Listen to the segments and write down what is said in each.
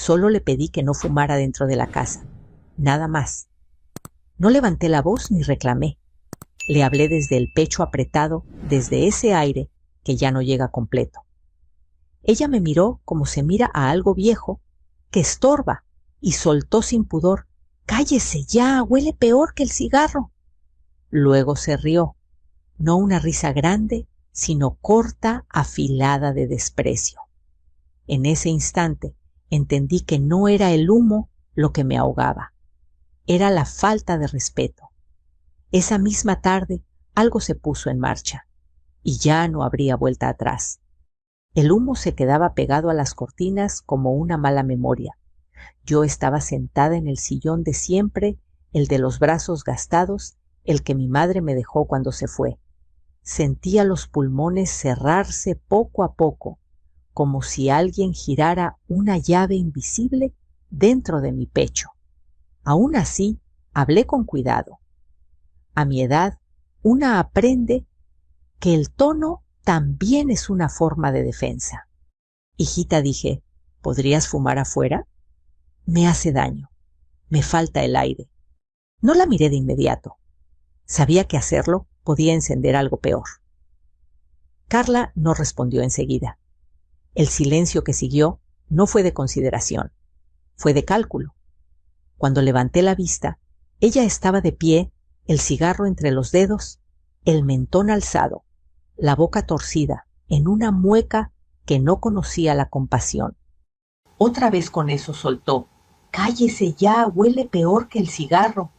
Solo le pedí que no fumara dentro de la casa. Nada más. No levanté la voz ni reclamé. Le hablé desde el pecho apretado, desde ese aire que ya no llega completo. Ella me miró como se mira a algo viejo que estorba y soltó sin pudor: «Cállese ya, huele peor que el cigarro». Luego se rió, no una risa grande, sino corta, afilada de desprecio. En ese instante entendí que no era el humo lo que me ahogaba, era la falta de respeto. Esa misma tarde algo se puso en marcha y ya no habría vuelta atrás. El humo se quedaba pegado a las cortinas como una mala memoria. Yo estaba sentada en el sillón de siempre, el de los brazos gastados, el que mi madre me dejó cuando se fue. Sentía los pulmones cerrarse poco a poco, como si alguien girara una llave invisible dentro de mi pecho. Aún así, hablé con cuidado. A mi edad, una aprende que el tono también es una forma de defensa. «Hijita», dije, «¿podrías fumar afuera? Me hace daño. Me falta el aire». No la miré de inmediato. Sabía que hacerlo podía encender algo peor. Carla no respondió enseguida. El silencio que siguió no fue de consideración, fue de cálculo. Cuando levanté la vista, ella estaba de pie, el cigarro entre los dedos, el mentón alzado, la boca torcida, en una mueca que no conocía la compasión. Otra vez con eso soltó: «Cállese ya, huele peor que el cigarro».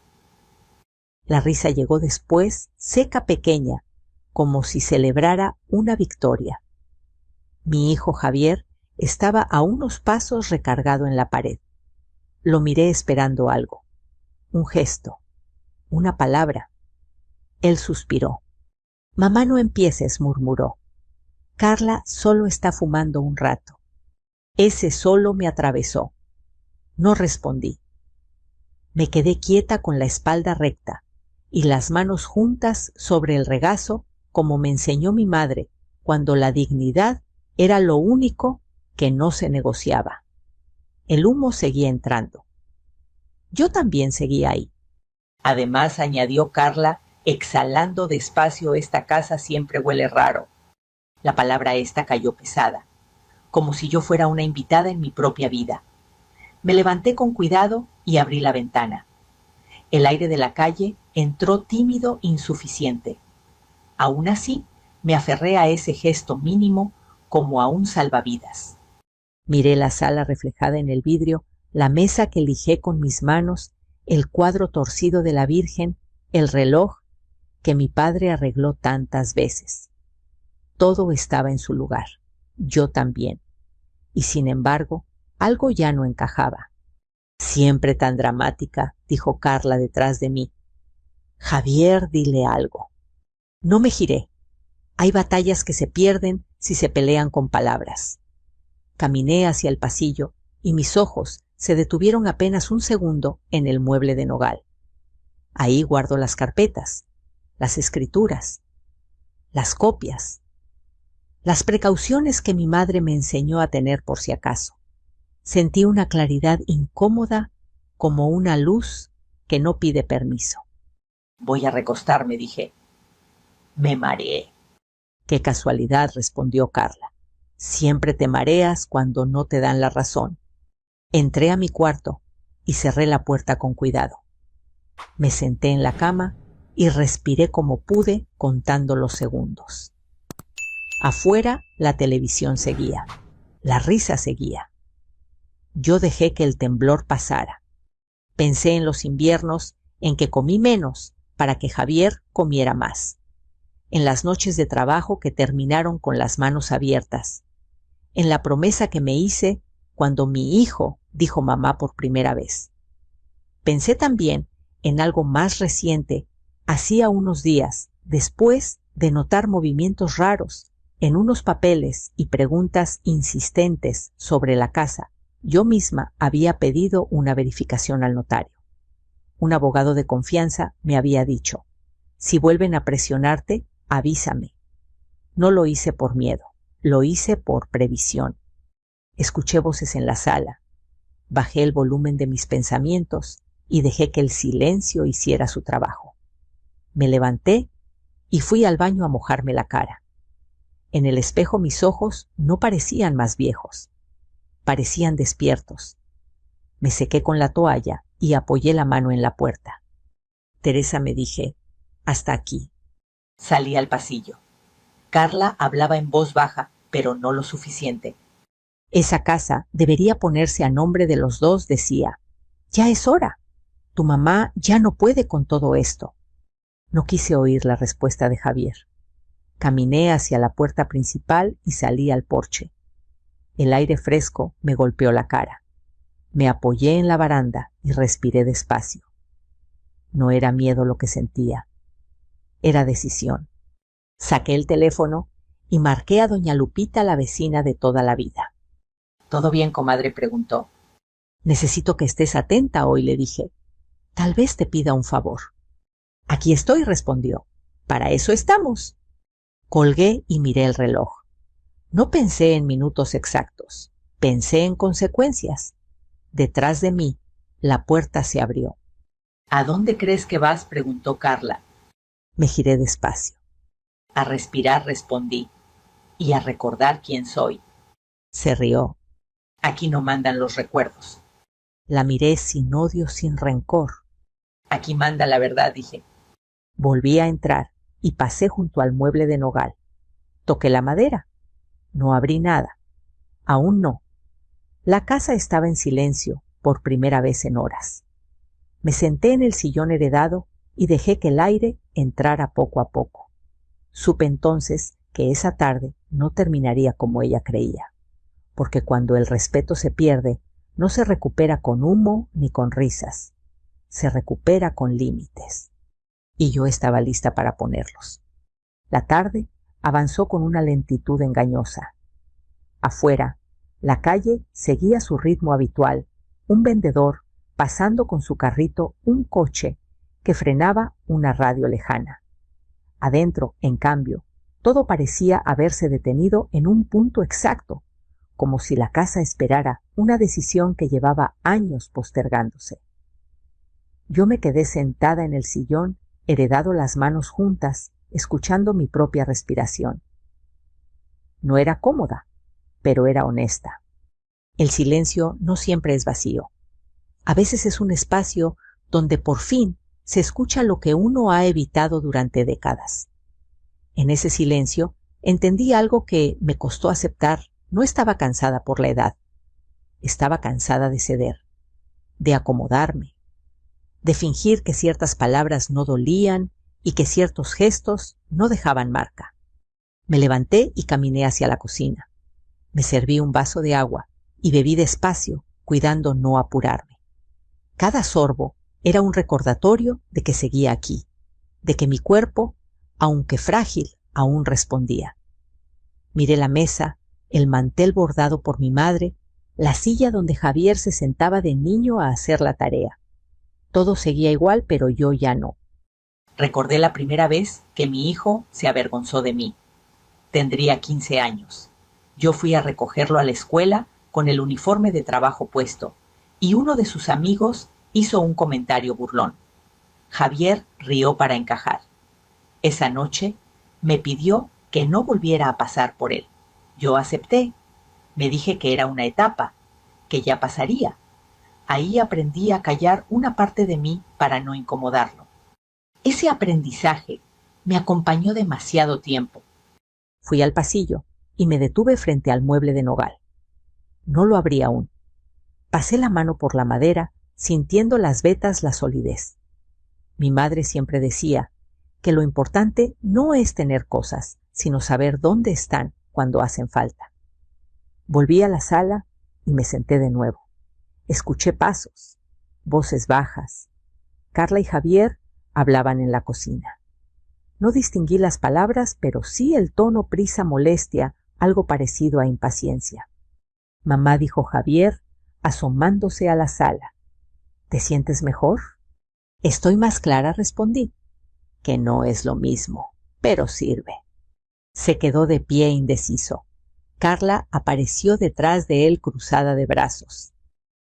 La risa llegó después, seca, pequeña, como si celebrara una victoria. Mi hijo Javier estaba a unos pasos recargado en la pared. Lo miré esperando algo, un gesto, una palabra. Él suspiró. «Mamá, no empieces», murmuró. «Carla solo está fumando un rato». Ese solo me atravesó. No respondí. Me quedé quieta con la espalda recta y las manos juntas sobre el regazo, como me enseñó mi madre cuando la dignidad era lo único que no se negociaba. El humo seguía entrando. Yo también seguía ahí. Además, añadió Carla, exhalando despacio, «esta casa siempre huele raro». La palabra esta cayó pesada, como si yo fuera una invitada en mi propia vida. Me levanté con cuidado y abrí la ventana. El aire de la calle entró tímido, insuficiente. Aún así, me aferré a ese gesto mínimo como a un salvavidas. Miré la sala reflejada en el vidrio, la mesa que lijé con mis manos, el cuadro torcido de la Virgen, el reloj que mi padre arregló tantas veces. Todo estaba en su lugar, yo también. Y sin embargo, algo ya no encajaba. «Siempre tan dramática», dijo Carla detrás de mí. «Javier, dile algo». No me giré. Hay batallas que se pierden si se pelean con palabras. Caminé hacia el pasillo y mis ojos se detuvieron apenas un segundo en el mueble de nogal. Ahí guardo las carpetas, las escrituras, las copias, las precauciones que mi madre me enseñó a tener por si acaso. Sentí una claridad incómoda, como una luz que no pide permiso. «Voy a recostarme», dije. Me mareé. «Qué casualidad», respondió Carla. «Siempre te mareas cuando no te dan la razón». Entré a mi cuarto y cerré la puerta con cuidado. Me senté en la cama y respiré como pude, contando los segundos. Afuera la televisión seguía, la risa seguía. Yo dejé que el temblor pasara. Pensé en los inviernos en que comí menos para que Javier comiera más, en las noches de trabajo que terminaron con las manos abiertas, en la promesa que me hice cuando mi hijo dijo mamá por primera vez. Pensé también en algo más reciente, hacía unos días, después de notar movimientos raros en unos papeles y preguntas insistentes sobre la casa. Yo misma había pedido una verificación al notario. Un abogado de confianza me había dicho: «Si vuelven a presionarte, avísame». No lo hice por miedo, lo hice por previsión. Escuché voces en la sala. Bajé el volumen de mis pensamientos y dejé que el silencio hiciera su trabajo. Me levanté y fui al baño a mojarme la cara. En el espejo mis ojos no parecían más viejos, parecían despiertos. Me sequé con la toalla y apoyé la mano en la puerta. Teresa, me dije, hasta aquí. Salí al pasillo. Carla hablaba en voz baja, pero no lo suficiente. Esa casa debería ponerse a nombre de los dos, decía. Ya es hora. Tu mamá ya no puede con todo esto. No quise oír la respuesta de Javier. Caminé hacia la puerta principal y salí al porche. El aire fresco me golpeó la cara. Me apoyé en la baranda y respiré despacio. No era miedo lo que sentía. Era decisión. Saqué el teléfono y marqué a doña Lupita, la vecina de toda la vida. ¿Todo bien, comadre?, preguntó. Necesito que estés atenta hoy, le dije. Tal vez te pida un favor. Aquí estoy, respondió. Para eso estamos. Colgué y miré el reloj. No pensé en minutos exactos. Pensé en consecuencias. Detrás de mí, la puerta se abrió. ¿A dónde crees que vas?, preguntó Carla. Me giré despacio. A respirar, respondí. Y a recordar quién soy. Se rió. Aquí no mandan los recuerdos. La miré sin odio, sin rencor. Aquí manda la verdad, dije. Volví a entrar y pasé junto al mueble de nogal. Toqué la madera. No abrí nada. Aún no. La casa estaba en silencio, por primera vez en horas. Me senté en el sillón heredado y dejé que el aire entrara poco a poco. Supe entonces que esa tarde no terminaría como ella creía, porque cuando el respeto se pierde, no se recupera con humo ni con risas, se recupera con límites. Y yo estaba lista para ponerlos. La tarde avanzó con una lentitud engañosa. Afuera, la calle seguía su ritmo habitual, un vendedor pasando con su carrito un coche que frenaba una radio lejana. Adentro, en cambio, todo parecía haberse detenido en un punto exacto, como si la casa esperara una decisión que llevaba años postergándose. Yo me quedé sentada en el sillón, heredado, las manos juntas, escuchando mi propia respiración. No era cómoda, pero era honesta. El silencio no siempre es vacío. A veces es un espacio donde por fin se escucha lo que uno ha evitado durante décadas. En ese silencio entendí algo que me costó aceptar. No estaba cansada por la edad. Estaba cansada de ceder, de acomodarme, de fingir que ciertas palabras no dolían y que ciertos gestos no dejaban marca. Me levanté y caminé hacia la cocina. Me serví un vaso de agua y bebí despacio, cuidando no apurarme. Cada sorbo era un recordatorio de que seguía aquí, de que mi cuerpo, aunque frágil, aún respondía. Miré la mesa, el mantel bordado por mi madre, la silla donde Javier se sentaba de niño a hacer la tarea. Todo seguía igual, pero yo ya no. Recordé la primera vez que mi hijo se avergonzó de mí. Tendría 15 años. Yo fui a recogerlo a la escuela con el uniforme de trabajo puesto, y uno de sus amigos hizo un comentario burlón. Javier rió para encajar. Esa noche me pidió que no volviera a pasar por él. Yo acepté. Me dije que era una etapa, que ya pasaría. Ahí aprendí a callar una parte de mí para no incomodarlo. Ese aprendizaje me acompañó demasiado tiempo. Fui al pasillo y me detuve frente al mueble de nogal. No lo abrí aún. Pasé la mano por la madera, sintiendo las vetas la solidez. Mi madre siempre decía que lo importante no es tener cosas, sino saber dónde están cuando hacen falta. Volví a la sala y me senté de nuevo. Escuché pasos, voces bajas. Carla y Javier hablaban en la cocina. No distinguí las palabras, pero sí el tono prisa molestia, algo parecido a impaciencia. Mamá, dijo Javier, asomándose a la sala. ¿Te sientes mejor? Estoy más clara, respondí. Que no es lo mismo, pero sirve. Se quedó de pie indeciso. Carla apareció detrás de él cruzada de brazos.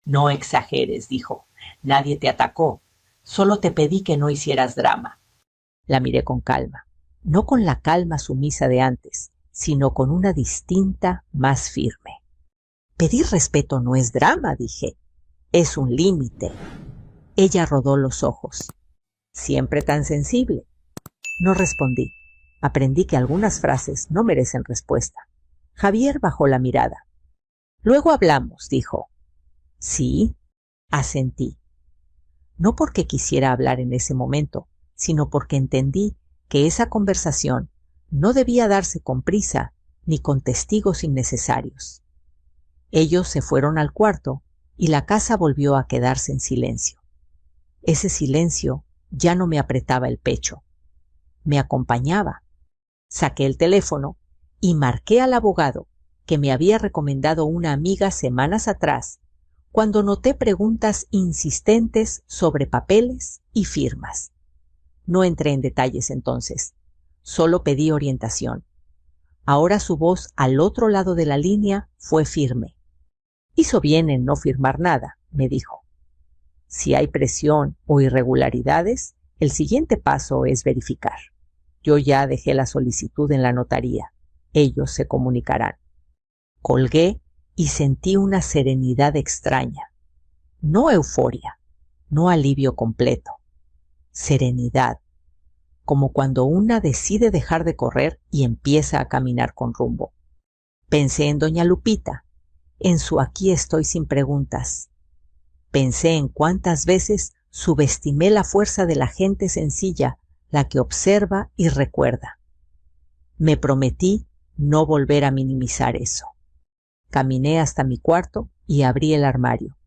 No exageres, dijo. Nadie te atacó. Solo te pedí que no hicieras drama. La miré con calma, no con la calma sumisa de antes, sino con una distinta, más firme. Pedir respeto no es drama, dije. Es un límite. Ella rodó los ojos. ¿Siempre tan sensible? No respondí. Aprendí que algunas frases no merecen respuesta. Javier bajó la mirada. Luego hablamos, dijo. Sí, asentí. No porque quisiera hablar en ese momento, sino porque entendí que esa conversación no debía darse con prisa ni con testigos innecesarios. Ellos se fueron al cuarto y la casa volvió a quedarse en silencio. Ese silencio ya no me apretaba el pecho. Me acompañaba. Saqué el teléfono y marqué al abogado que me había recomendado una amiga semanas atrás, cuando noté preguntas insistentes sobre papeles y firmas. No entré en detalles entonces, solo pedí orientación. Ahora su voz al otro lado de la línea fue firme. Hizo bien en no firmar nada, me dijo. Si hay presión o irregularidades, el siguiente paso es verificar. Yo ya dejé la solicitud en la notaría. Ellos se comunicarán. Colgué y sentí una serenidad extraña. No euforia, no alivio completo. Serenidad, como cuando una decide dejar de correr y empieza a caminar con rumbo. Pensé en doña Lupita, en su aquí estoy sin preguntas. Pensé en cuántas veces subestimé la fuerza de la gente sencilla, la que observa y recuerda. Me prometí no volver a minimizar eso. Caminé hasta mi cuarto y abrí el armario.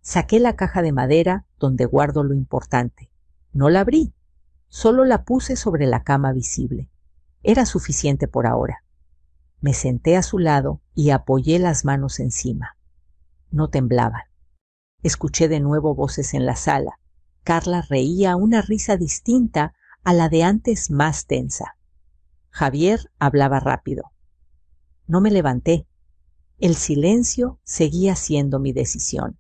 Saqué la caja de madera donde guardo lo importante. No la abrí, solo la puse sobre la cama visible. Era suficiente por ahora. Me senté a su lado y apoyé las manos encima. No temblaban. Escuché de nuevo voces en la sala. Carla reía una risa distinta a la de antes, más tensa. Javier hablaba rápido. No me levanté. El silencio seguía siendo mi decisión.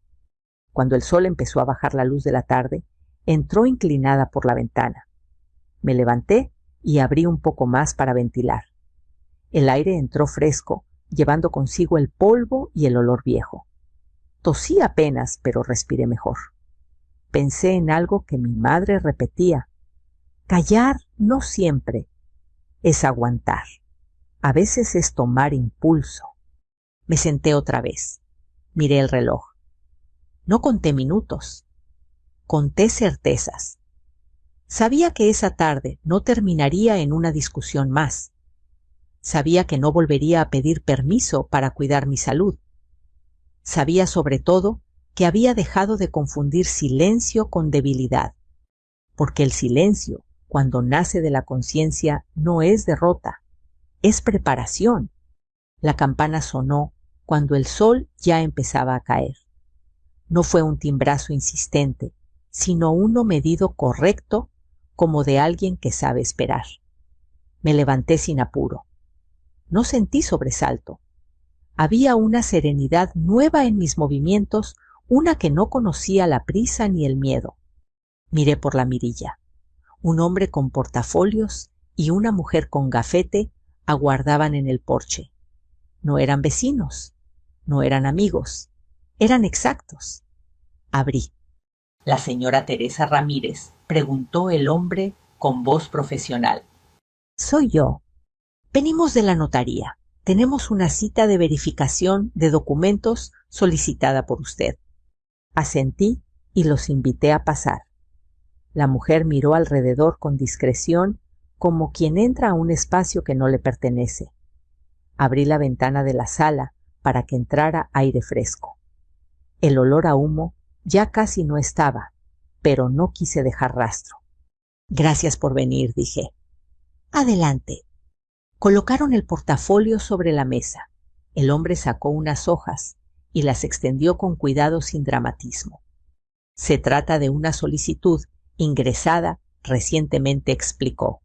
Cuando el sol empezó a bajar la luz de la tarde, entró inclinada por la ventana. Me levanté y abrí un poco más para ventilar. El aire entró fresco, llevando consigo el polvo y el olor viejo. Tosí apenas, pero respiré mejor. Pensé en algo que mi madre repetía. Callar no siempre es aguantar. A veces es tomar impulso. Me senté otra vez. Miré el reloj. No conté minutos. Conté certezas. Sabía que esa tarde no terminaría en una discusión más. Sabía que no volvería a pedir permiso para cuidar mi salud. Sabía sobre todo que había dejado de confundir silencio con debilidad, porque el silencio, cuando nace de la conciencia, no es derrota, es preparación. La campana sonó cuando el sol ya empezaba a caer. No fue un timbrazo insistente, sino uno medido correcto, como de alguien que sabe esperar. Me levanté sin apuro. No sentí sobresalto. Había una serenidad nueva en mis movimientos, una que no conocía la prisa ni el miedo. Miré por la mirilla. Un hombre con portafolios y una mujer con gafete aguardaban en el porche. No eran vecinos, no eran amigos, eran exactos. Abrí. «¿La señora Teresa Ramírez?», preguntó el hombre con voz profesional. «Soy yo. Venimos de la notaría. Tenemos una cita de verificación de documentos solicitada por usted». Asentí y los invité a pasar. La mujer miró alrededor con discreción, como quien entra a un espacio que no le pertenece. Abrí la ventana de la sala para que entrara aire fresco. El olor a humo ya casi no estaba, pero no quise dejar rastro. «Gracias por venir», dije. «Adelante». Colocaron el portafolio sobre la mesa. El hombre sacó unas hojas y las extendió con cuidado sin dramatismo. «Se trata de una solicitud ingresada recientemente», explicó.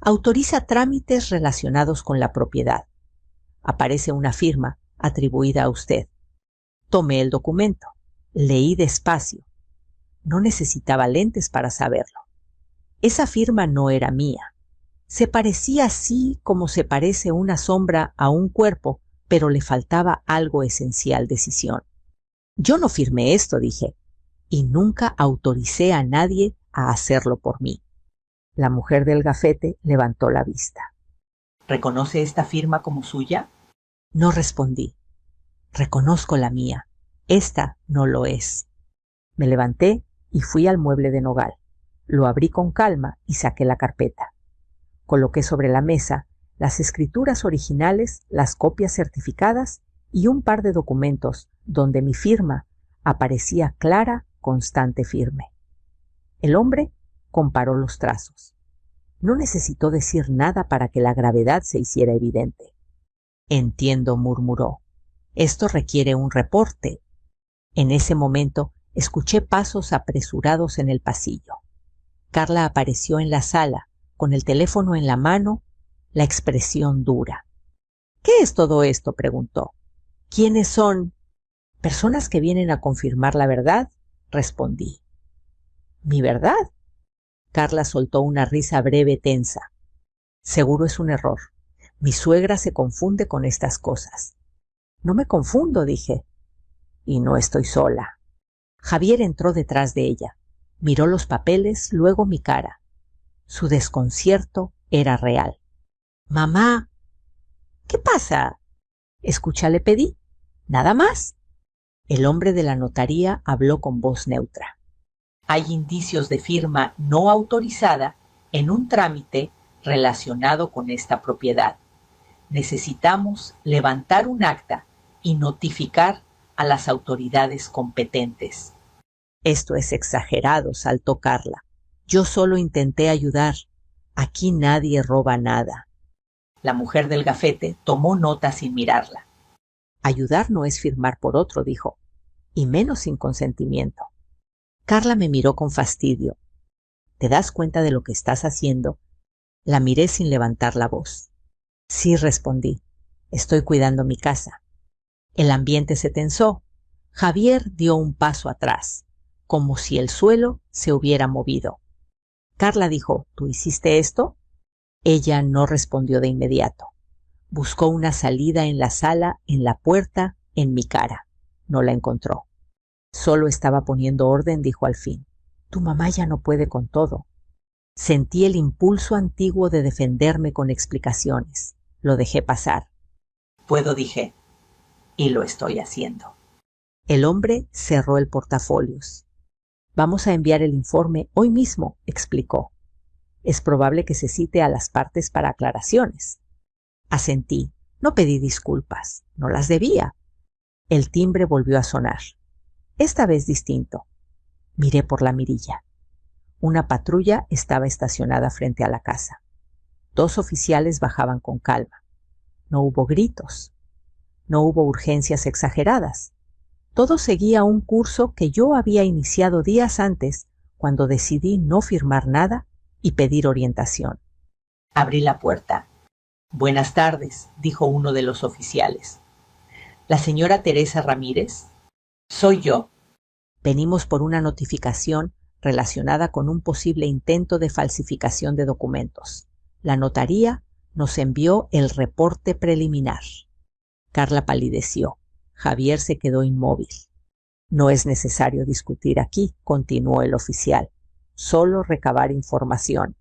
«Autoriza trámites relacionados con la propiedad. Aparece una firma atribuida a usted». Tomé el documento. Leí despacio. No necesitaba lentes para saberlo. Esa firma no era mía. Se parecía así como se parece una sombra a un cuerpo, pero le faltaba algo esencial: decisión. Yo no firmé esto, dije, y nunca autoricé a nadie a hacerlo por mí. La mujer del gafete levantó la vista. ¿Reconoce esta firma como suya? No respondí. Reconozco la mía. Esta no lo es. Me levanté y fui al mueble de nogal. Lo abrí con calma y saqué la carpeta. Coloqué sobre la mesa las escrituras originales, las copias certificadas y un par de documentos donde mi firma aparecía clara, constante, firme. El hombre comparó los trazos. No necesitó decir nada para que la gravedad se hiciera evidente. Entiendo, murmuró. Esto requiere un reporte. En ese momento escuché pasos apresurados en el pasillo. Carla apareció en la sala, con el teléfono en la mano, la expresión dura. ¿Qué es todo esto?, preguntó. ¿Quiénes son? Personas que vienen a confirmar la verdad, respondí. ¿Mi verdad? Carla soltó una risa breve, tensa. Seguro es un error. Mi suegra se confunde con estas cosas. No me confundo, dije. Y no estoy sola. Javier entró detrás de ella. Miró los papeles, luego mi cara. Su desconcierto era real. Mamá. ¿Qué pasa? Escucha, le pedí. Nada más. El hombre de la notaría habló con voz neutra. Hay indicios de firma no autorizada en un trámite relacionado con esta propiedad. Necesitamos levantar un acta y notificar a las autoridades competentes. Esto es exagerado, saltó Carla. Yo solo intenté ayudar. Aquí nadie roba nada. La mujer del gafete tomó nota sin mirarla. Ayudar no es firmar por otro, dijo, y menos sin consentimiento. Carla me miró con fastidio. ¿Te das cuenta de lo que estás haciendo? La miré sin levantar la voz. Sí, respondí. Estoy cuidando mi casa. El ambiente se tensó. Javier dio un paso atrás, como si el suelo se hubiera movido. Carla dijo, ¿tú hiciste esto? Ella no respondió de inmediato. Buscó una salida en la sala, en la puerta, en mi cara. No la encontró. Solo estaba poniendo orden, dijo al fin. Tu mamá ya no puede con todo. Sentí el impulso antiguo de defenderme con explicaciones. Lo dejé pasar. Puedo, dije, y lo estoy haciendo. El hombre cerró el portafolios. Vamos a enviar el informe hoy mismo, explicó. Es probable que se cite a las partes para aclaraciones. Asentí. No pedí disculpas. No las debía. El timbre volvió a sonar. Esta vez distinto. Miré por la mirilla. Una patrulla estaba estacionada frente a la casa. 2 oficiales bajaban con calma. No hubo gritos. No hubo urgencias exageradas. Todo seguía un curso que yo había iniciado días antes, cuando decidí no firmar nada y pedir orientación. Abrí la puerta. Buenas tardes, dijo uno de los oficiales. ¿La señora Teresa Ramírez? Soy yo. Venimos por una notificación relacionada con un posible intento de falsificación de documentos. La notaría nos envió el reporte preliminar. Carla palideció. Javier se quedó inmóvil. No es necesario discutir aquí, continuó el oficial. Solo recabar información.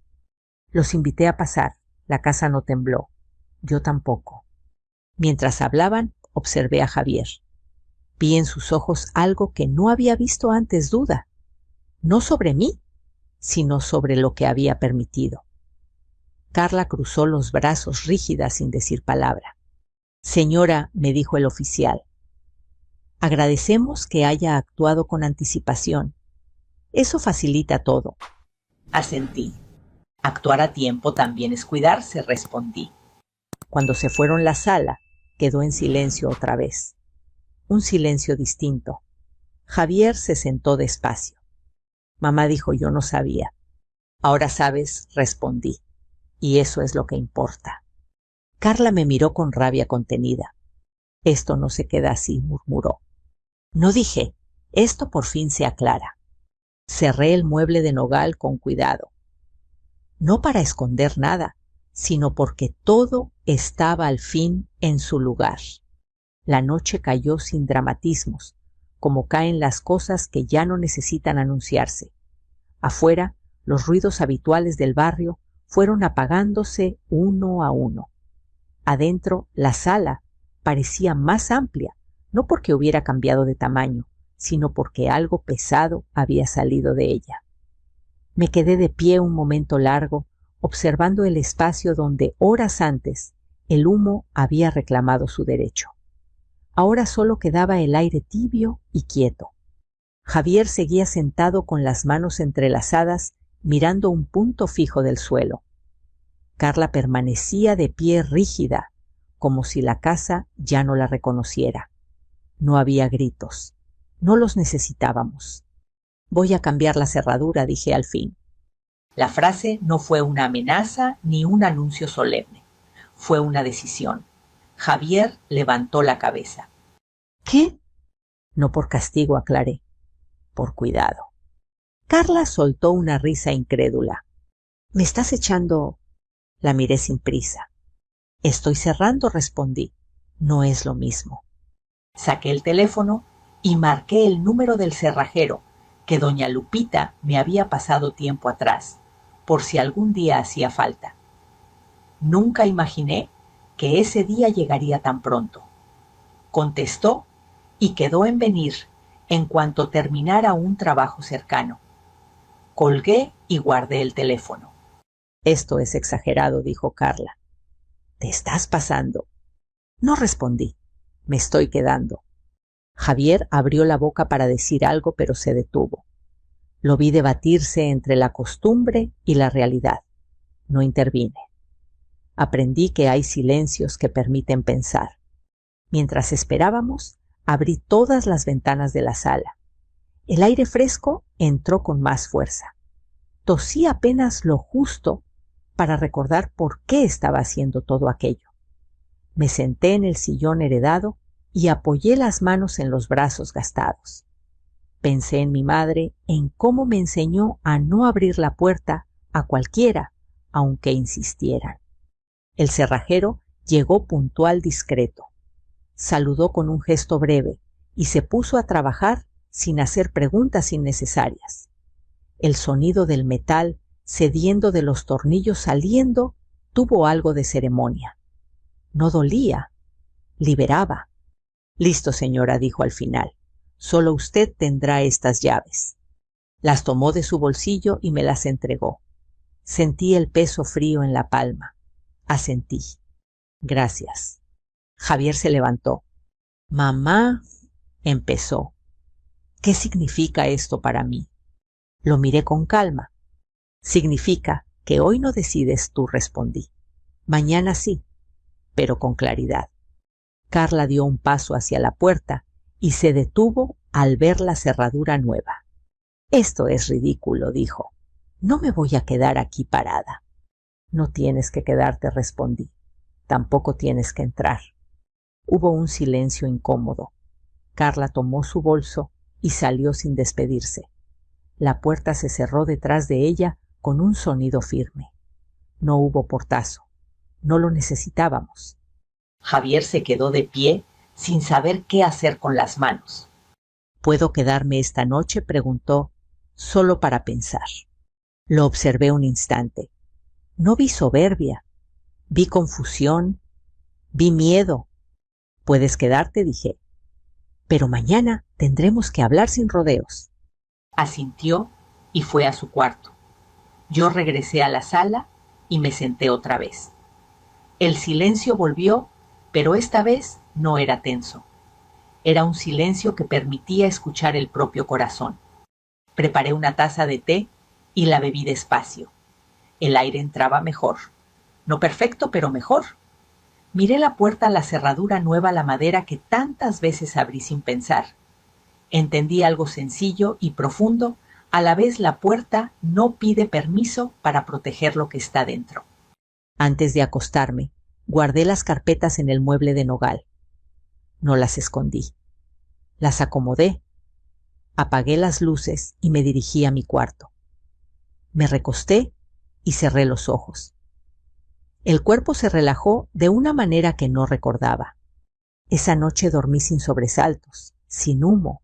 Los invité a pasar. La casa no tembló. Yo tampoco. Mientras hablaban, observé a Javier. Vi en sus ojos algo que no había visto antes: duda. No sobre mí, sino sobre lo que había permitido. Carla cruzó los brazos rígida sin decir palabra. Señora, me dijo el oficial, agradecemos que haya actuado con anticipación. Eso facilita todo. Asentí. Actuar a tiempo también es cuidarse, respondí. Cuando se fueron, la sala quedó en silencio otra vez. Un silencio distinto. Javier se sentó despacio. Mamá dijo, yo no sabía. Ahora sabes, respondí. Y eso es lo que importa. Carla me miró con rabia contenida. Esto no se queda así, murmuró. No dije, Esto por fin se aclara. Cerré el mueble de nogal con cuidado. No para esconder nada, sino porque todo estaba al fin en su lugar. La noche cayó sin dramatismos, como caen las cosas que ya no necesitan anunciarse. Afuera, los ruidos habituales del barrio fueron apagándose uno a uno. Adentro, la sala parecía más amplia, no porque hubiera cambiado de tamaño, sino porque algo pesado había salido de ella. Me quedé de pie un momento largo, observando el espacio donde horas antes el humo había reclamado su derecho. Ahora solo quedaba el aire tibio y quieto. Javier seguía sentado con las manos entrelazadas, mirando un punto fijo del suelo. Carla permanecía de pie rígida, como si la casa ya no la reconociera. No había gritos. No los necesitábamos. Voy a cambiar la cerradura, dije al fin. La frase no fue una amenaza ni un anuncio solemne. Fue una decisión. Javier levantó la cabeza. ¿Qué? No por castigo, aclaré. Por cuidado. Carla soltó una risa incrédula. ¿Me estás echando? La miré sin prisa. Estoy cerrando, respondí. No es lo mismo. Saqué el teléfono y marqué el número del cerrajero que doña Lupita me había pasado tiempo atrás, por si algún día hacía falta. Nunca imaginé que ese día llegaría tan pronto. Contestó y quedó en venir en cuanto terminara un trabajo cercano. Colgué y guardé el teléfono. Esto es exagerado, dijo Carla. ¿Te estás pasando? No respondí. Me estoy quedando. Javier abrió la boca para decir algo, pero se detuvo. Lo vi debatirse entre la costumbre y la realidad. No intervine. Aprendí que hay silencios que permiten pensar. Mientras esperábamos, abrí todas las ventanas de la sala. El aire fresco entró con más fuerza. Tosí apenas lo justo para recordar por qué estaba haciendo todo aquello. Me senté en el sillón heredado y apoyé las manos en los brazos gastados. Pensé en mi madre, en cómo me enseñó a no abrir la puerta a cualquiera, aunque insistieran. El cerrajero llegó puntual, discreto. Saludó con un gesto breve y se puso a trabajar sin hacer preguntas innecesarias. El sonido del metal cediendo de los tornillos saliendo tuvo algo de ceremonia. No dolía, liberaba. Listo, señora, dijo al final. Solo usted tendrá estas llaves. Las tomó de su bolsillo y me las entregó. Sentí el peso frío en la palma. Asentí. Gracias. Javier se levantó. Mamá, empezó. ¿Qué significa esto para mí? Lo miré con calma. Significa que hoy no decides tú, respondí. Mañana sí, pero con claridad. Carla dio un paso hacia la puerta y se detuvo al ver la cerradura nueva. Esto es ridículo, dijo. No me voy a quedar aquí parada. No tienes que quedarte, respondí. Tampoco tienes que entrar. Hubo un silencio incómodo. Carla tomó su bolso y salió sin despedirse. La puerta se cerró detrás de ella con un sonido firme. No hubo portazo. No lo necesitábamos. Javier se quedó de pie sin saber qué hacer con las manos. ¿Puedo quedarme esta noche?, preguntó, solo para pensar. Lo observé un instante. No vi soberbia, vi confusión, vi miedo. Puedes quedarte, dije. Pero mañana tendremos que hablar sin rodeos. Asintió y fue a su cuarto. Yo regresé a la sala y me senté otra vez. El silencio volvió, pero esta vez no era tenso. Era un silencio que permitía escuchar el propio corazón. Preparé una taza de té y la bebí despacio. El aire entraba mejor. No perfecto, pero mejor. Miré la puerta a la cerradura nueva a la madera que tantas veces abrí sin pensar. Entendí algo sencillo y profundo. A la vez la puerta no pide permiso para proteger lo que está dentro. Antes de acostarme, guardé las carpetas en el mueble de nogal. No las escondí. Las acomodé. Apagué las luces y me dirigí a mi cuarto. Me recosté y cerré los ojos. El cuerpo se relajó de una manera que no recordaba. Esa noche dormí sin sobresaltos, sin humo,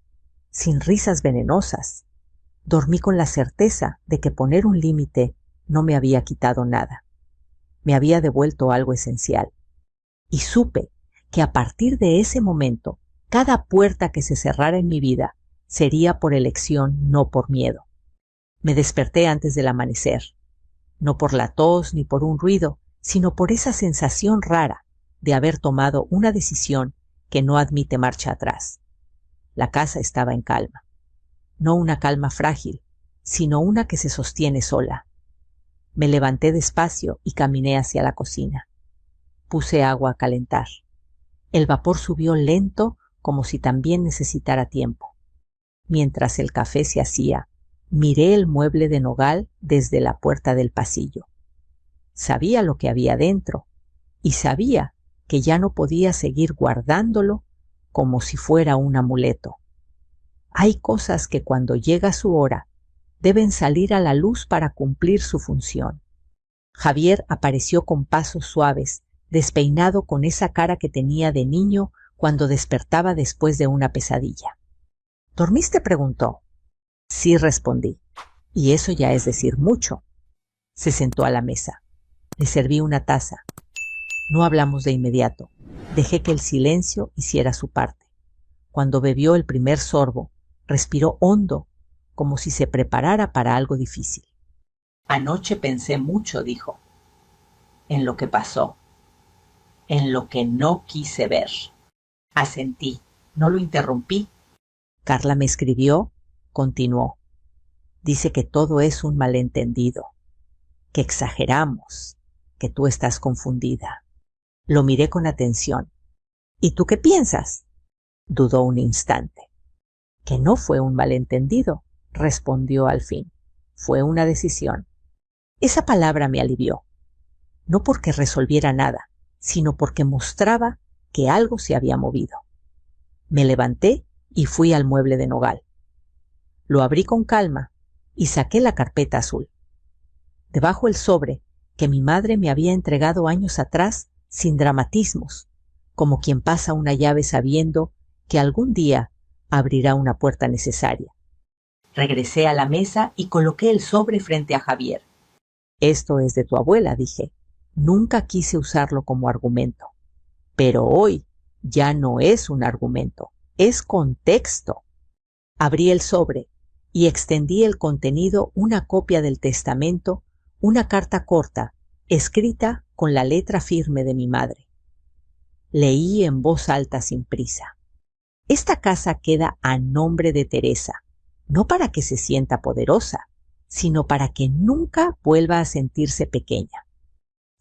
sin risas venenosas. Dormí con la certeza de que poner un límite no me había quitado nada. Me había devuelto algo esencial. Y supe que a partir de ese momento, cada puerta que se cerrara en mi vida sería por elección, no por miedo. Me desperté antes del amanecer, no por la tos ni por un ruido, sino por esa sensación rara de haber tomado una decisión que no admite marcha atrás. La casa estaba en calma. No una calma frágil, sino una que se sostiene sola. Me levanté despacio y caminé hacia la cocina. Puse agua a calentar. El vapor subió lento, como si también necesitara tiempo. Mientras el café se hacía, miré el mueble de nogal desde la puerta del pasillo. Sabía lo que había dentro y sabía que ya no podía seguir guardándolo como si fuera un amuleto. Hay cosas que cuando llega su hora deben salir a la luz para cumplir su función. Javier apareció con pasos suaves, despeinado con esa cara que tenía de niño cuando despertaba después de una pesadilla. ¿Dormiste?, preguntó. Sí, respondí, y eso ya es decir mucho. Se sentó a la mesa. Le serví una taza. No hablamos de inmediato. Dejé que el silencio hiciera su parte. Cuando bebió el primer sorbo, respiró hondo, como si se preparara para algo difícil. Anoche pensé mucho, dijo, en lo que pasó, en lo que no quise ver. Asentí, no lo interrumpí. Carla me escribió, continuó. Dice que todo es un malentendido, que exageramos, que tú estás confundida. Lo miré con atención. ¿Y tú qué piensas? Dudó un instante. Que no fue un malentendido, respondió al fin. Fue una decisión. Esa palabra me alivió. No porque resolviera nada, sino porque mostraba que algo se había movido. Me levanté y fui al mueble de nogal. Lo abrí con calma y saqué la carpeta azul. Debajo el sobre que mi madre me había entregado años atrás sin dramatismos, como quien pasa una llave sabiendo que algún día abrirá una puerta necesaria. Regresé a la mesa y coloqué el sobre frente a Javier. Esto es de tu abuela, dije. Nunca quise usarlo como argumento. Pero hoy ya no es un argumento, es contexto. Abrí el sobre y extendí el contenido, una copia del testamento, una carta corta, escrita con la letra firme de mi madre. Leí en voz alta sin prisa. Esta casa queda a nombre de Teresa, no para que se sienta poderosa, sino para que nunca vuelva a sentirse pequeña.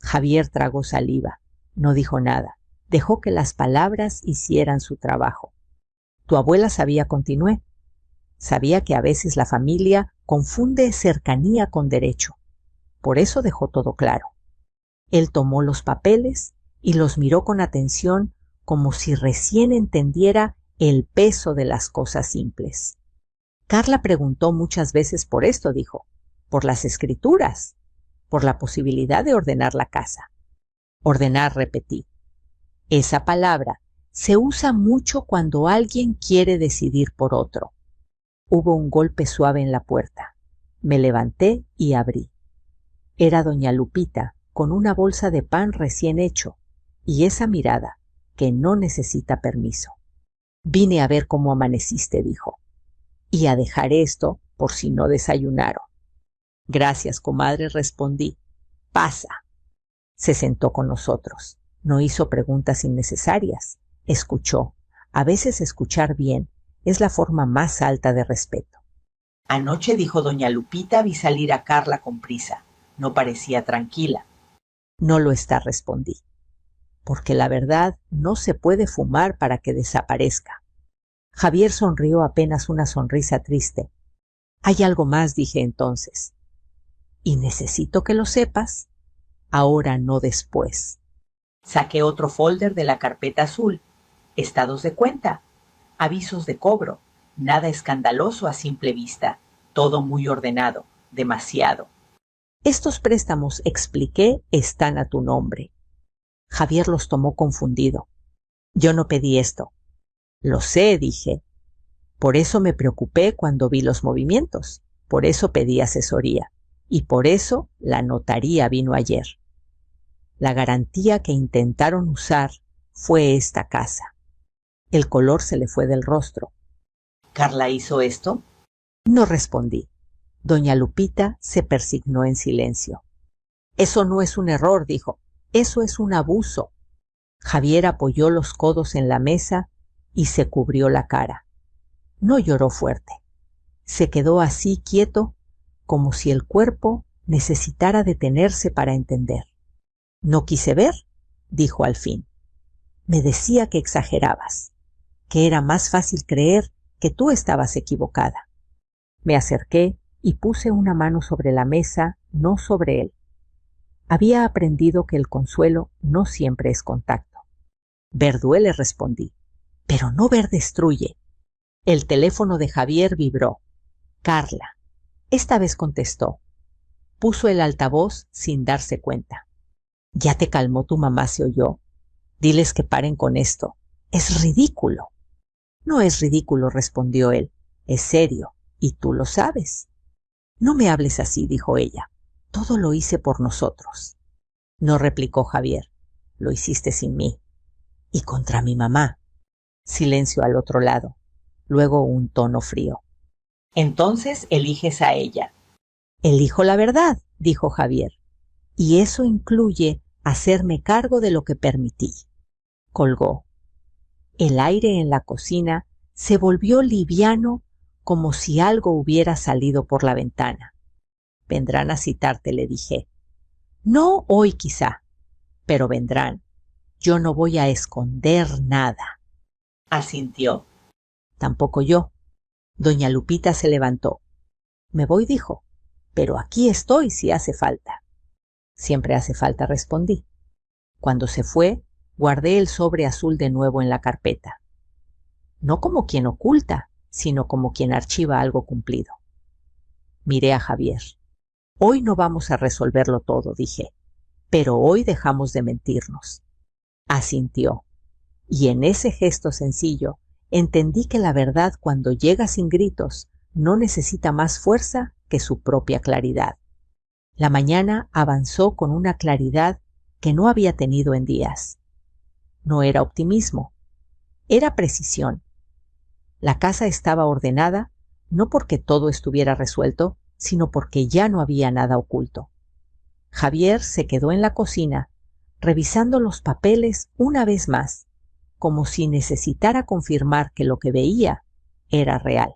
Javier tragó saliva, no dijo nada, dejó que las palabras hicieran su trabajo. Tu abuela sabía, continué. Sabía que a veces la familia confunde cercanía con derecho. Por eso dejó todo claro. Él tomó los papeles y los miró con atención, como si recién entendiera el peso de las cosas simples. Carla preguntó muchas veces por esto, dijo, por las escrituras, por la posibilidad de ordenar la casa. Ordenar, repetí. Esa palabra se usa mucho cuando alguien quiere decidir por otro. Hubo un golpe suave en la puerta. Me levanté y abrí. Era doña Lupita, con una bolsa de pan recién hecho, y esa mirada, que no necesita permiso. Vine a ver cómo amaneciste, dijo, y a dejar esto por si no desayunaron. Gracias, comadre, respondí. Pasa. Se sentó con nosotros. No hizo preguntas innecesarias. Escuchó. A veces escuchar bien es la forma más alta de respeto. Anoche, dijo doña Lupita, vi salir a Carla con prisa. No parecía tranquila. No lo está, respondí. Porque la verdad no se puede fumar para que desaparezca. Javier sonrió apenas una sonrisa triste. Hay algo más, dije entonces. Y necesito que lo sepas. Ahora, no después. Saqué otro folder de la carpeta azul. Estados de cuenta. Avisos de cobro. Nada escandaloso a simple vista, todo muy ordenado, demasiado. Estos préstamos, expliqué, están a tu nombre. Javier los tomó confundido. Yo no pedí esto. Lo sé, dije. Por eso me preocupé cuando vi los movimientos. Por eso pedí asesoría. Y por eso la notaría vino ayer. La garantía que intentaron usar fue esta casa. El color se le fue del rostro. ¿Carla hizo esto? No respondí. Doña Lupita se persignó en silencio. Eso no es un error, dijo. Eso es un abuso. Javier apoyó los codos en la mesa y se cubrió la cara. No lloró fuerte. Se quedó así quieto, como si el cuerpo necesitara detenerse para entender. No quise ver, dijo al fin. Me decía que exagerabas, que era más fácil creer que tú estabas equivocada. Me acerqué y puse una mano sobre la mesa, no sobre él. Había aprendido que el consuelo no siempre es contacto. Ver duele, respondí, pero no ver destruye. El teléfono de Javier vibró. Carla. Esta vez contestó. Puso el altavoz sin darse cuenta. ¿Ya te calmó tu mamá?, se oyó. Diles que paren con esto. Es ridículo. No es ridículo, respondió él. Es serio, y tú lo sabes. No me hables así, dijo ella. Todo lo hice por nosotros. No, replicó Javier. Lo hiciste sin mí. Y contra mi mamá. Silencio al otro lado. Luego un tono frío. Entonces eliges a ella. Elijo la verdad, dijo Javier. Y eso incluye hacerme cargo de lo que permití. Colgó. El aire en la cocina se volvió liviano, como si algo hubiera salido por la ventana. Vendrán a citarte, le dije. No hoy quizá, pero vendrán. Yo no voy a esconder nada. Asintió. Tampoco yo. Doña Lupita se levantó. Me voy, dijo, pero aquí estoy si hace falta. Siempre hace falta, respondí. Cuando se fue, guardé el sobre azul de nuevo en la carpeta. No como quien oculta, sino como quien archiva algo cumplido. Miré a Javier. Hoy no vamos a resolverlo todo, dije, pero hoy dejamos de mentirnos. Asintió, y en ese gesto sencillo entendí que la verdad, cuando llega sin gritos, no necesita más fuerza que su propia claridad. La mañana avanzó con una claridad que no había tenido en días. No era optimismo, era precisión. La casa estaba ordenada, no porque todo estuviera resuelto, sino porque ya no había nada oculto. Javier se quedó en la cocina, revisando los papeles una vez más, como si necesitara confirmar que lo que veía era real.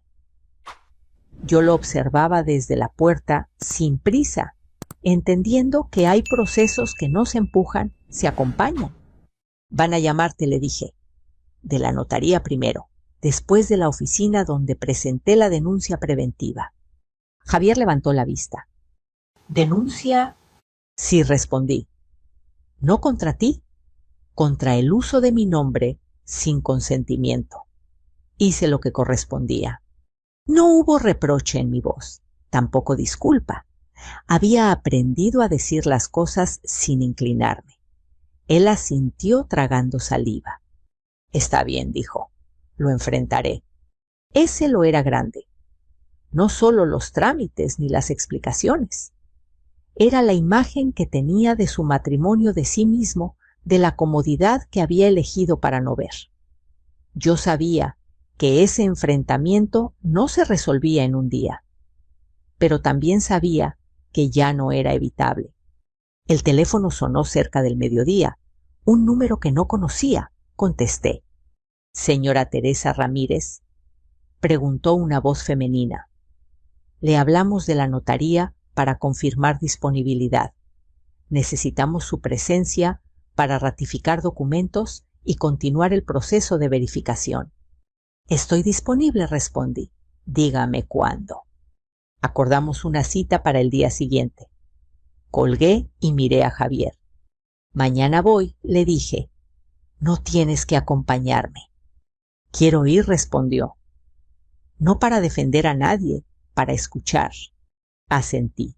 Yo lo observaba desde la puerta sin prisa, entendiendo que hay procesos que no se empujan, se acompañan. Van a llamarte, le dije. De la notaría primero, después de la oficina donde presenté la denuncia preventiva. Javier levantó la vista. ¿Denuncia? Sí, respondí. No contra ti, contra el uso de mi nombre sin consentimiento. Hice lo que correspondía. No hubo reproche en mi voz, tampoco disculpa. Había aprendido a decir las cosas sin inclinarme. Él asintió tragando saliva. Está bien, dijo. Lo enfrentaré. Ese lo era grande. No solo los trámites ni las explicaciones. Era la imagen que tenía de su matrimonio de sí mismo, de la comodidad que había elegido para no ver. Yo sabía que ese enfrentamiento no se resolvía en un día, pero también sabía que ya no era evitable. El teléfono sonó cerca del mediodía, un número que no conocía. Contesté. «¿Señora Teresa Ramírez?», preguntó una voz femenina. «Le hablamos de la notaría para confirmar disponibilidad. Necesitamos su presencia para ratificar documentos y continuar el proceso de verificación». «Estoy disponible», respondí. «Dígame cuándo». Acordamos una cita para el día siguiente. Colgué y miré a Javier. «Mañana voy», le dije. «No tienes que acompañarme». «Quiero ir», respondió. No para defender a nadie, para escuchar. Asentí.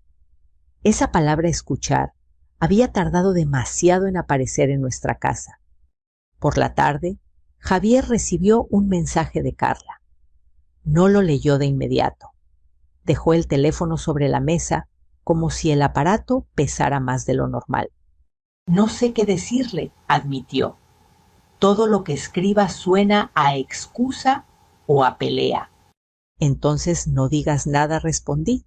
Esa palabra escuchar había tardado demasiado en aparecer en nuestra casa. Por la tarde, Javier recibió un mensaje de Carla. No lo leyó de inmediato. Dejó el teléfono sobre la mesa como si el aparato pesara más de lo normal. No sé qué decirle, admitió. Todo lo que escriba suena a excusa o a pelea. Entonces no digas nada, respondí.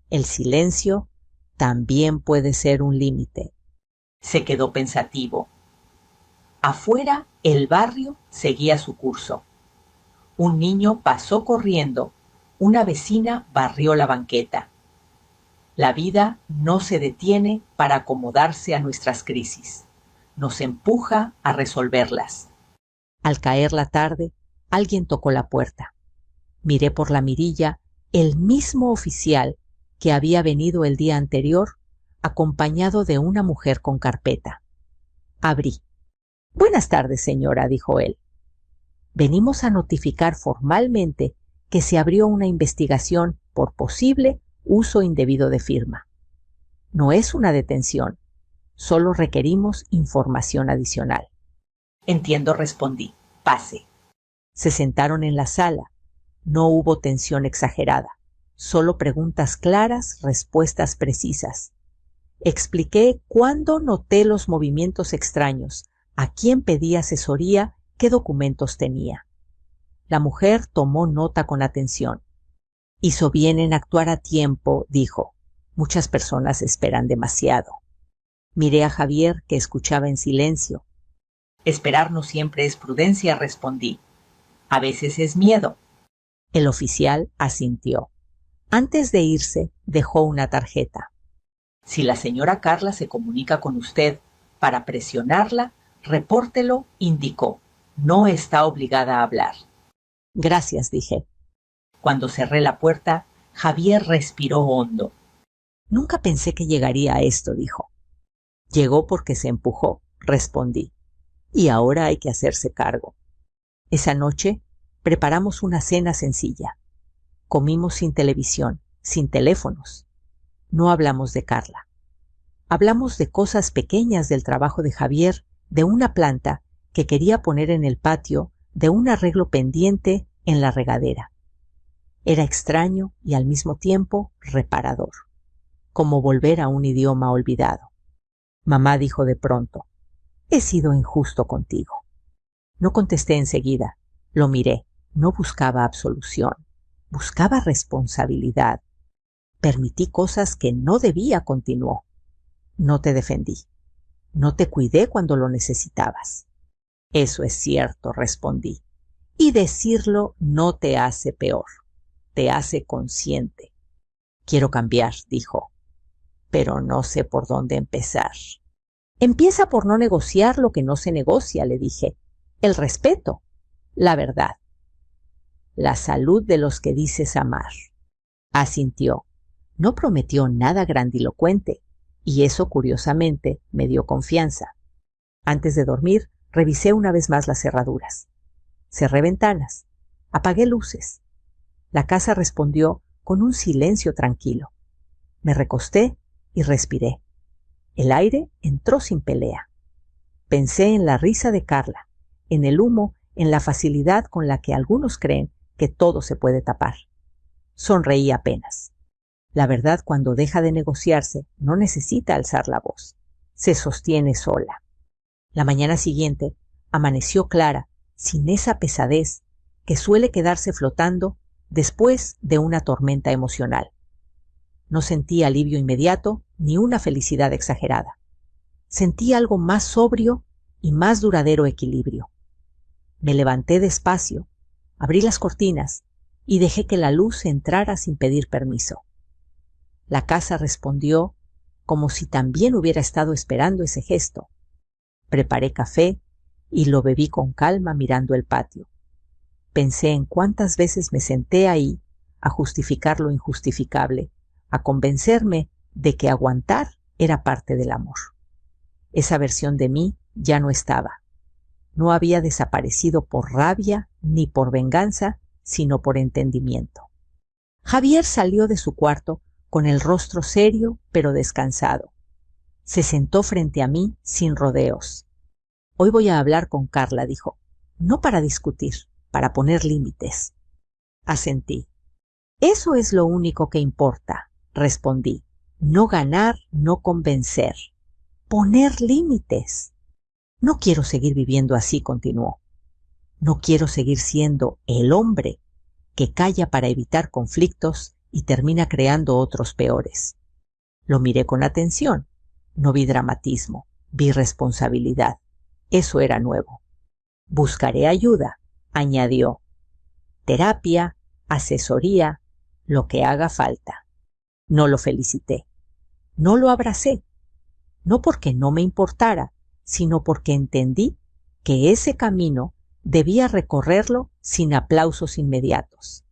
El silencio también puede ser un límite. Se quedó pensativo. Afuera, el barrio seguía su curso. Un niño pasó corriendo. Una vecina barrió la banqueta. La vida no se detiene para acomodarse a nuestras crisis. Nos empuja a resolverlas. Al caer la tarde, alguien tocó la puerta. Miré por la mirilla el mismo oficial que había venido el día anterior, acompañado de una mujer con carpeta. Abrí. «Buenas tardes, señora», dijo él. «Venimos a notificar formalmente que se abrió una investigación por posible uso indebido de firma. No es una detención, solo requerimos información adicional». Entiendo, respondí. Pase. Se sentaron en la sala. No hubo tensión exagerada, solo preguntas claras, respuestas precisas. Expliqué cuándo noté los movimientos extraños, a quién pedí asesoría, qué documentos tenía. La mujer tomó nota con atención. «Hizo bien en actuar a tiempo», dijo. «Muchas personas esperan demasiado». Miré a Javier, que escuchaba en silencio. Esperar no siempre es prudencia, respondí. A veces es miedo. El oficial asintió. Antes de irse, dejó una tarjeta. Si la señora Carla se comunica con usted para presionarla, repórtelo, indicó. No está obligada a hablar. Gracias, dije. Cuando cerré la puerta, Javier respiró hondo. Nunca pensé que llegaría a esto, dijo. Llegó porque se empujó, respondí. Y ahora hay que hacerse cargo. Esa noche preparamos una cena sencilla. Comimos sin televisión, sin teléfonos. No hablamos de Carla. Hablamos de cosas pequeñas del trabajo de Javier, de una planta que quería poner en el patio, de un arreglo pendiente en la regadera. Era extraño y al mismo tiempo reparador, como volver a un idioma olvidado. Mamá dijo de pronto: «He sido injusto contigo». No contesté enseguida. Lo miré. No buscaba absolución. Buscaba responsabilidad. Permití cosas que no debía, continuó. No te defendí. No te cuidé cuando lo necesitabas. Eso es cierto, respondí. Y decirlo no te hace peor. Te hace consciente. Quiero cambiar, dijo. Pero no sé por dónde empezar. Empieza por no negociar lo que no se negocia, le dije. El respeto, la verdad, la salud de los que dices amar. Asintió. No prometió nada grandilocuente, y eso curiosamente me dio confianza. Antes de dormir, revisé una vez más las cerraduras. Cerré ventanas, apagué luces. La casa respondió con un silencio tranquilo. Me recosté y respiré. El aire entró sin pelea. Pensé en la risa de Carla, en el humo, en la facilidad con la que algunos creen que todo se puede tapar. Sonreí apenas. La verdad, cuando deja de negociarse, no necesita alzar la voz. Se sostiene sola. La mañana siguiente amaneció clara, sin esa pesadez que suele quedarse flotando después de una tormenta emocional. No sentí alivio inmediato ni una felicidad exagerada. Sentí algo más sobrio y más duradero equilibrio. Me levanté despacio, abrí las cortinas y dejé que la luz entrara sin pedir permiso. La casa respondió como si también hubiera estado esperando ese gesto. Preparé café y lo bebí con calma mirando el patio. Pensé en cuántas veces me senté ahí a justificar lo injustificable, a convencerme de que aguantar era parte del amor. Esa versión de mí ya no estaba. No había desaparecido por rabia ni por venganza, sino por entendimiento. Javier salió de su cuarto con el rostro serio pero descansado. Se sentó frente a mí sin rodeos. Hoy voy a hablar con Carla, dijo. No para discutir, para poner límites. Asentí. Eso es lo único que importa, respondí. No ganar, no convencer. Poner límites. No quiero seguir viviendo así, continuó. No quiero seguir siendo el hombre que calla para evitar conflictos y termina creando otros peores. Lo miré con atención. No vi dramatismo, vi responsabilidad. Eso era nuevo. Buscaré ayuda, añadió. Terapia, asesoría, lo que haga falta. No lo felicité. No lo abracé. No porque no me importara, sino porque entendí que ese camino debía recorrerlo sin aplausos inmediatos.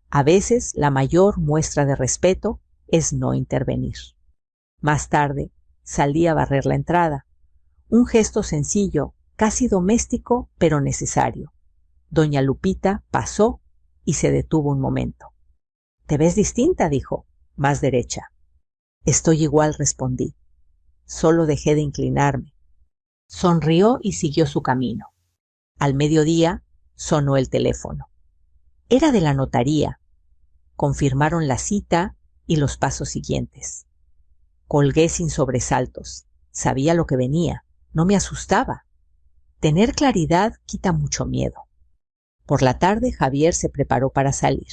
A veces la mayor muestra de respeto es no intervenir. Más tarde salí a barrer la entrada. Un gesto sencillo, casi doméstico, pero necesario. Doña Lupita pasó y se detuvo un momento. «Te ves distinta», dijo, más derecha. «Estoy igual», respondí. Solo dejé de inclinarme. Sonrió y siguió su camino. Al mediodía sonó el teléfono. Era de la notaría. Confirmaron la cita y los pasos siguientes. Colgué sin sobresaltos. Sabía lo que venía. No me asustaba. Tener claridad quita mucho miedo. Por la tarde Javier se preparó para salir.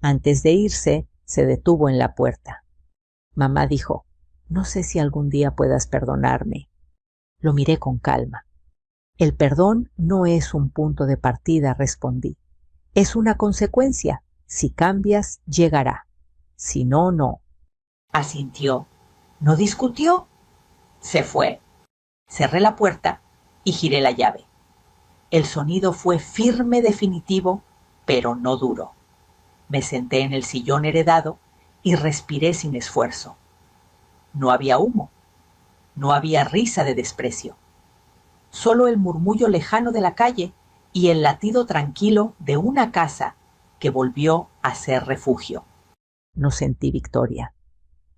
Antes de irse, se detuvo en la puerta. Mamá dijo, «No sé si algún día puedas perdonarme». Lo miré con calma. «El perdón no es un punto de partida», respondí. «Es una consecuencia. Si cambias, llegará. Si no, no». Asintió. No discutió. Se fue. Cerré la puerta y giré la llave. El sonido fue firme, definitivo, pero no duro. Me senté en el sillón heredado y respiré sin esfuerzo. No había humo. No había risa de desprecio. Solo el murmullo lejano de la calle y el latido tranquilo de una casa que volvió a ser refugio. No sentí victoria.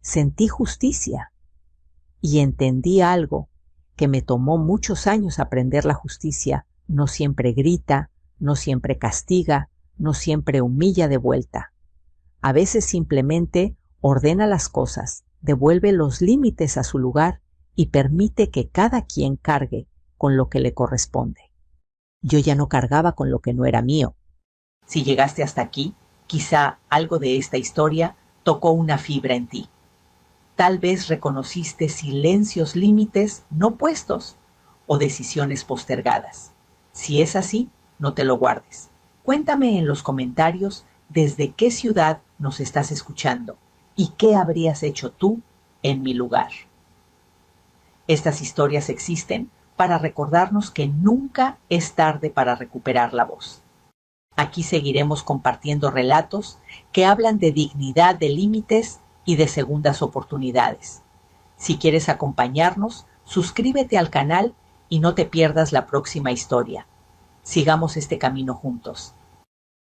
Sentí justicia. Y entendí algo que me tomó muchos años aprender. La justicia no siempre grita, no siempre castiga, no siempre humilla de vuelta. A veces simplemente ordena las cosas, devuelve los límites a su lugar y permite que cada quien cargue con lo que le corresponde. Yo ya no cargaba con lo que no era mío. Si llegaste hasta aquí, quizá algo de esta historia tocó una fibra en ti. Tal vez reconociste silencios, límites no puestos o decisiones postergadas. Si es así, no te lo guardes. Cuéntame en los comentarios desde qué ciudad nos estás escuchando y qué habrías hecho tú en mi lugar. Estas historias existen para recordarnos que nunca es tarde para recuperar la voz. Aquí seguiremos compartiendo relatos que hablan de dignidad, de límites y de segundas oportunidades. Si quieres acompañarnos, suscríbete al canal y no te pierdas la próxima historia. Sigamos este camino juntos.